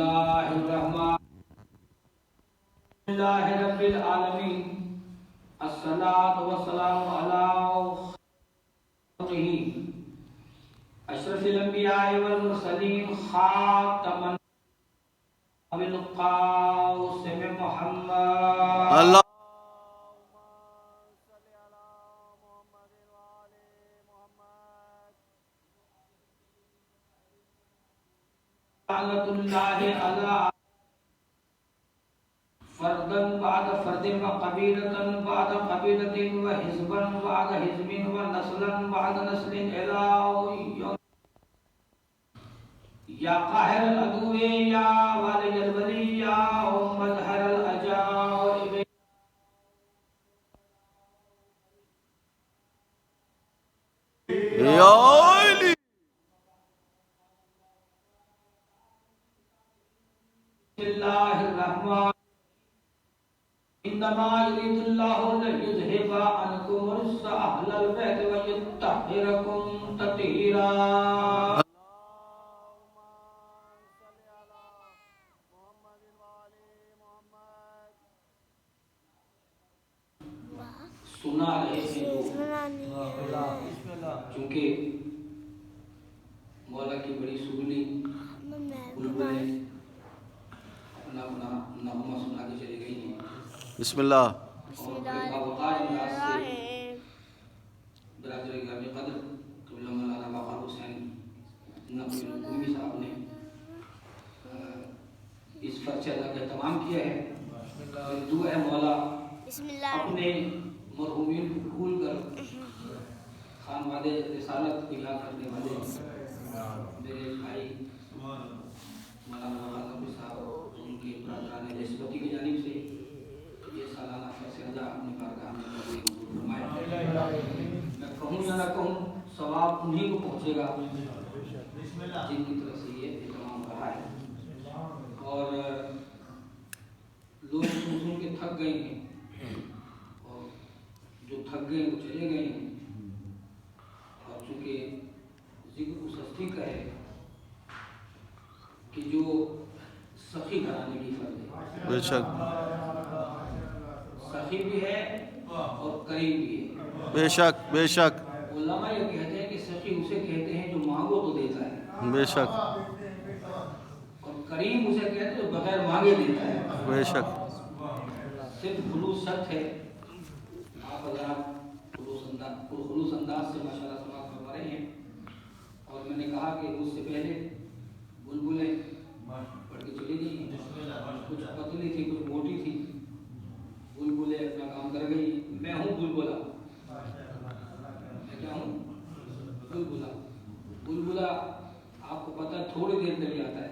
الله الرحمن لله رب العالمين الصلاة والسلام على خلقه أشرف الأنبياء والمرسلين خاتم بالقاسم محمد اللہ لعنة الله على فردا بعد فرد وقبيلة بعد قبيلة وحزبا بعد حزب ونسلا بعد نسل إلى يوم يا قاهر العدو يا والي الولي يا مظهر الأجائب یا علی بسم الله الرحمن إنما يريد الله ليذهب عنكم الرجس أهل البيت ويطهركم تطهيرا سنا رہے ہیں چونکہ مولا کی بڑی سگلی بلبلیں اپنا اپنا نغمہ سنا کے چلی گئی ہیں بسم اللہ اور باوقار انداز سے برادر گرامی قدر قبلہ مولانا باقر حسین نقوی نقومی صاحب نے اس فرچہ کا اہتمام کیا ہے دعا ہے مولا اپنے مرحومین کو قبول کر خانوادے رسالت کو یاد رکھنے والے میرے بھائی مولانا نقوی صاحب ان کے برادران نسبتی کی جانب سے یہ سالانہ فیصلہ اپنی بارگاہ میں قبول فرمائے میں کہوں یا نہ کہوں ثواب انہیں کو پہنچے گا جن کی طرف سے یہ اہتمام رہا ہے اور لوگ سن کے تھک گئے ہیں اور جو تھک گئے وہ چلے گئے ہیں اور چونکہ ذکر اس ہستی کا ہے کہ جو سخی گھرانے کی فرد ہے بے شک سخی بھی ہے اور کریم بھی ہے بے شک بے شک علماء یہ کہتے ہیں کہ سخی اسے کہتے ہیں جو مانگو تو دیتا ہے بے شک اور کریم اسے کہتے ہیں جو بغیر مانگے دیتا ہے بے شک صرف خلوص شرط ہے آپ حضرات خلوص انداز سے ماشاءاللہ سماعت فرما رہے ہیں اور میں نے کہا کہ مجھ سے پہلے بلبلیں پڑھ کے چلی گئی ہیں کچھ پتلی تھی کچھ موٹی تھی بلبلیں اپنا کام کر گئی میں ہوں بلبلا میں کیا ہوں بلبلا بلبلا آپ کو پتہ ہے تھوڑی دیر کے لیے آتا ہے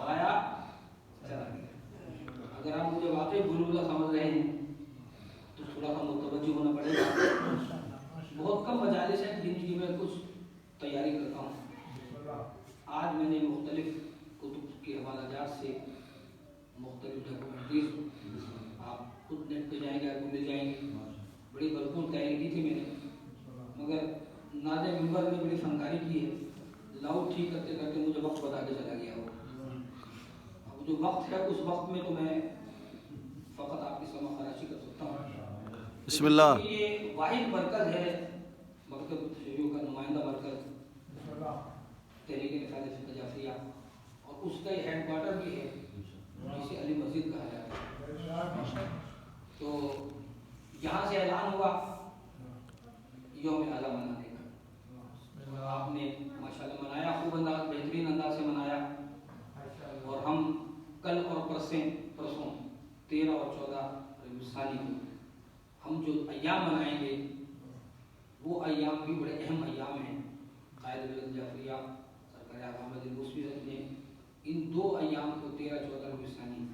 آیا چلا گیا اگر آپ مجھے واقعی بلبلا سمجھ رہے ہیں تو تھوڑا سا متوجہ ہونا پڑے گا بہت کم مجالس ہیں جن کی میں کچھ تیاری کرتا ہوں آج میں نے مختلف کتب کے حوالہ جات سے مختلف ڈاکومنٹریز آپ خود نیٹ پہ جائیں گے آپ کو مل جائیں گے بڑی بھرپور تیاری کی تھی میں نے مگر نازِ منبر نے بڑی فنکاری کی ہے لاؤڈ ٹھیک کرتے کرتے مجھے وقت بتا کے چلا گیا وہ اب جو وقت ہے اس وقت میں تو میں فقط آپ کی سماع خراشی کر سکتا ہوں بسم اللہ یہ واحد مرکز ہے مکتب شیعوں کا نمائندہ مرکز تحریک نفاذ فقہ جعفریہ اور اس کا ہیڈ کوارٹر بھی ہے جسے علی مسجد کہا جاتا ہے تو یہاں سے اعلان ہوا یوم اعلیٰ منانے کا آپ نے ماشاءاللہ منایا خوب انداز بہترین انداز سے منایا اور ہم کل اور پرسوں 13 اور 14 ربیع الثانی کو ہم جو ایام منائیں گے وہ ایام بھی بڑے اہم ایام ہیں قائد ملت جعفریہ سرکار احمد الموسوی نے ان دو ایام کو 13 14 ربیع الثانی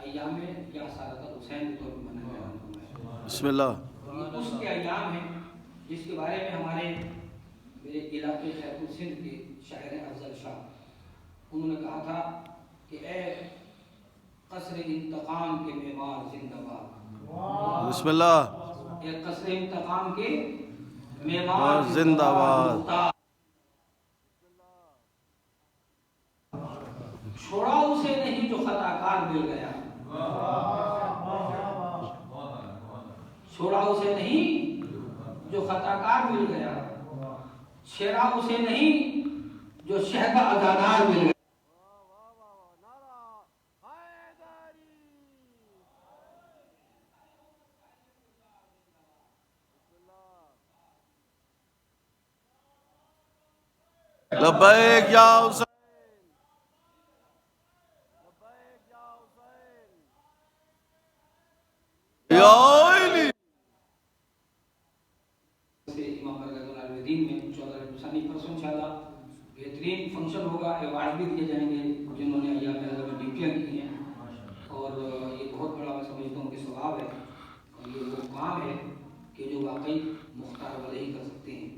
ایام یا سارت الحسین کے طور پر منایا جاتا ہے بسم اللہ یہ اس کے ایام ہیں جس کے بارے میں ہمارے میرے علاقے خیر السندھ کے شاعر افضل شاہ انہوں نے کہا تھا کہ اے قصر انتقام کے معمار زندہ باد بسم اللہ اے قصر انتقام کے معمار زندہ باد چھوڑا اسے نہیں جو خطا کار مل گیا، چھوڑا اسے نہیں جو خطا کار مل گیا، چھیڑا اسے نہیں جو شہد ازادار مل گیا۔ لبیک یا حسین، یا علی۔ امام برکت الدین میں 14 ربیع الثانی پرسوں انشاءاللہ بہترین فنکشن ہوگا، ایوارڈ بھی دیے جائیں گے جنہوں نے ایام اعظم میں ڈیوٹیاں کی ہیں، اور یہ بہت بڑا میں سمجھتا ہوں کہ ثواب ہے، اور یہ وہ کام ہے کہ جو واقعی مختار والے ہی کر سکتے ہیں۔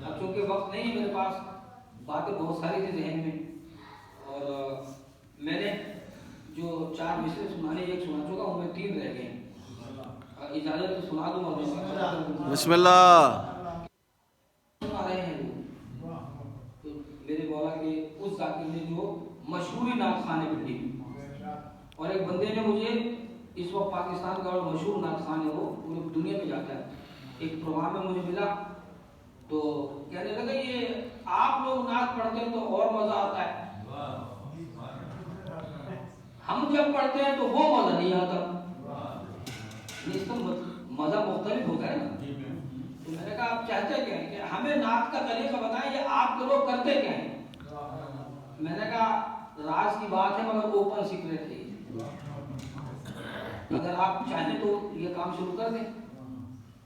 اب چونکہ وقت نہیں ہے میرے پاس، باتیں بہت ساری تھی ذہن میں، اور میں نے جو 4 مصرے سنانے ایک سنا چکا ہوں، میں 3 رہ گئے ہیں، اجازت تو سنا دوں اور بسم اللہ۔ سنا رہے ہیں وہ تو میرے مولا کے اس ذاکر نے جو مشہوری نعت خانے بنی، اور ایک بندے نے مجھے اس وقت پاکستان کا اور مشہور نعت خان ہے، وہ پوری دنیا میں جاتا ہے، ایک پروگرام میں مجھے ملا تو کہنے لگا یہ آپ لوگ نعت پڑھتے ہیں تو اور مزہ آتا ہے، ہم جب پڑھتے ہیں تو وہ مزہ نہیں آتا، اس کا مزہ مختلف ہوتا ہے نا۔ تو میں نے کہا آپ چاہتے کیا ہیں کہ ہمیں نعت کا طریقہ بتائیں، یہ آپ کے لوگ کرتے کیا ہیں؟ میں نے کہا راز کی بات ہے مگر اوپن سیکریٹ ہے، اگر آپ چاہیں تو یہ کام شروع کر دیں،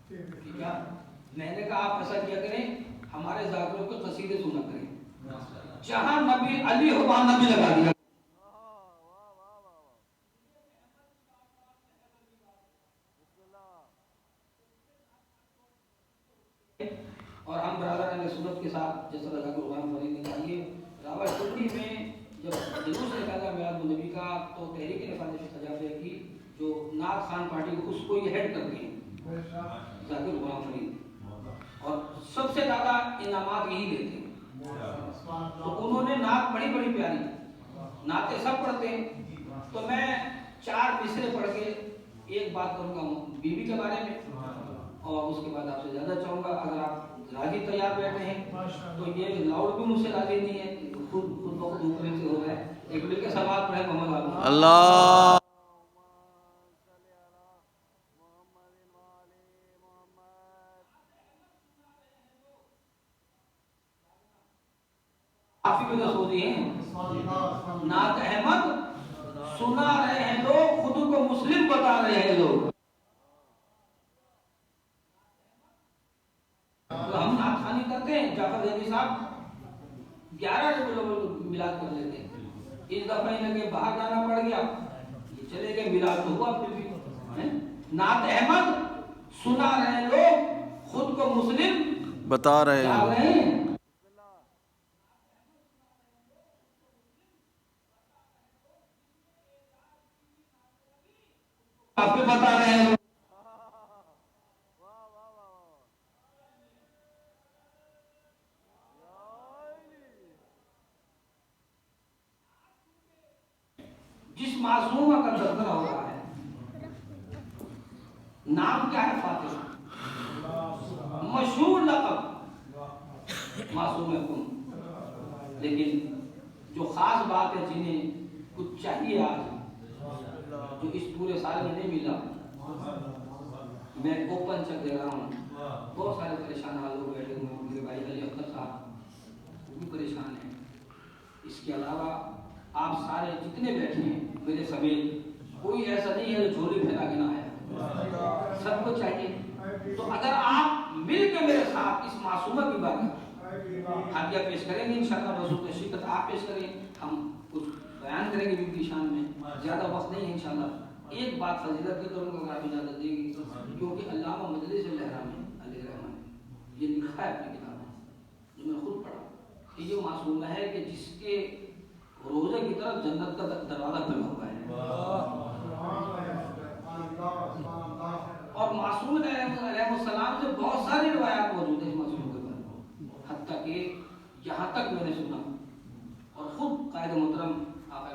ٹھیک ہے؟ میں نے کہا آپ ایسا کیا کریں، ہمارے ذاکروں کے قصیدے سنا کریں، جہاں نبی علی ہو وہاں نبی لگا دیا، اور ہم برادران سنت کے ساتھ جیسا لگا قربان فرید نے چاہیے راوی ٹوٹی میں جب جلوس نکالا میلاد النبی کا تو تحریک نفاذ خجافیہ کی جو نعت خان پارٹی اس کو یہ ہیڈ کرتے ہیں ذاکر غلام فرید، اور سب سے زیادہ انعامات یہی دیتے ہیں، تو انہوں نے نعت پڑھی بڑی پیاری، نعتیں سب پڑھتے ہیں، تو میں 4 مصرے پڑھ کے ایک بات کروں گا بیوی کے بارے میں، اور اس کے بعد آپ سے زیادہ چاہوں گا اگر آپ راضی تیار بیٹھے ہیں تو یہ لاؤڈ بھی مجھ سے راضی نہیں ہے، خود بخود اوپر سے ہو رہا ہے، ایک مل کے سوال پڑھے محمد اللہ کافی بھی سوچی ہیں نعت احمد سنا رہے ہیں لوگ، خود کو مسلم بتا رہے ہیں لوگ، تو ہم نعت خوانی کرتے ہیں، جعفر زیدی صاحب 11 لوگ میلاد کر لیتے ہیں، اس دفعہ انہیں کہ باہر جانا پڑ گیا، یہ چلے گئے میلاد تو ہوا پھر بھی، نعت احمد سنا رہے ہیں لوگ، خود کو مسلم بتا رہے ہیں، آپ کو بتا رہے ہیں جس معصومہ کا تذکرہ ہو رہا ہے، نام کیا ہے؟ فاطمہ، مشہور لقب معصوم کن، لیکن جو خاص بات ہے جنہیں کچھ چاہیے آج جو اس پورے سال میں نہیں ملا، میں اوپن چیک دے رہا ہوں، بہت سارے پریشان حال لوگ بیٹھے ہوئے ہیں، میرے بھائی علی اختر صاحب وہ بھی پریشان ہیں، اس کے علاوہ آپ سارے جتنے بیٹھے ہیں میرے سمیت کوئی ایسا نہیں ہے جو جھولی پھیلا کے نہ آیا، سب کو چاہیے، تو اگر آپ مل کے میرے ساتھ اس معصومہ کی بات ہدیہ پیش کریں گے انشاءاللہ، رسول تشریفت آپ پیش کریں، ہم کچھ بیان کریں گے بیوی کی شان میں، زیادہ وقت نہیں ہے انشاءاللہ، ایک بات فضیلت کی کروں گا آپ اجازت دیں گے، کیونکہ علامہ مجلس الحرامین علیہ رحمہ نے یہ لکھا ہے اپنی کتاب میں جو میں خود پڑھا کہ یہ معصومہ ہے کہ جس کے روزے کی طرف جنت کا دروازہ کھلا ہوا ہے، اور معصوم علیہ السلام سے بہت ساری روایات موجود ہیں معصوم کے بارے میں، حتیٰ کہ یہاں تک میں نے سنا اور خود قائد محترم آقا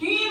3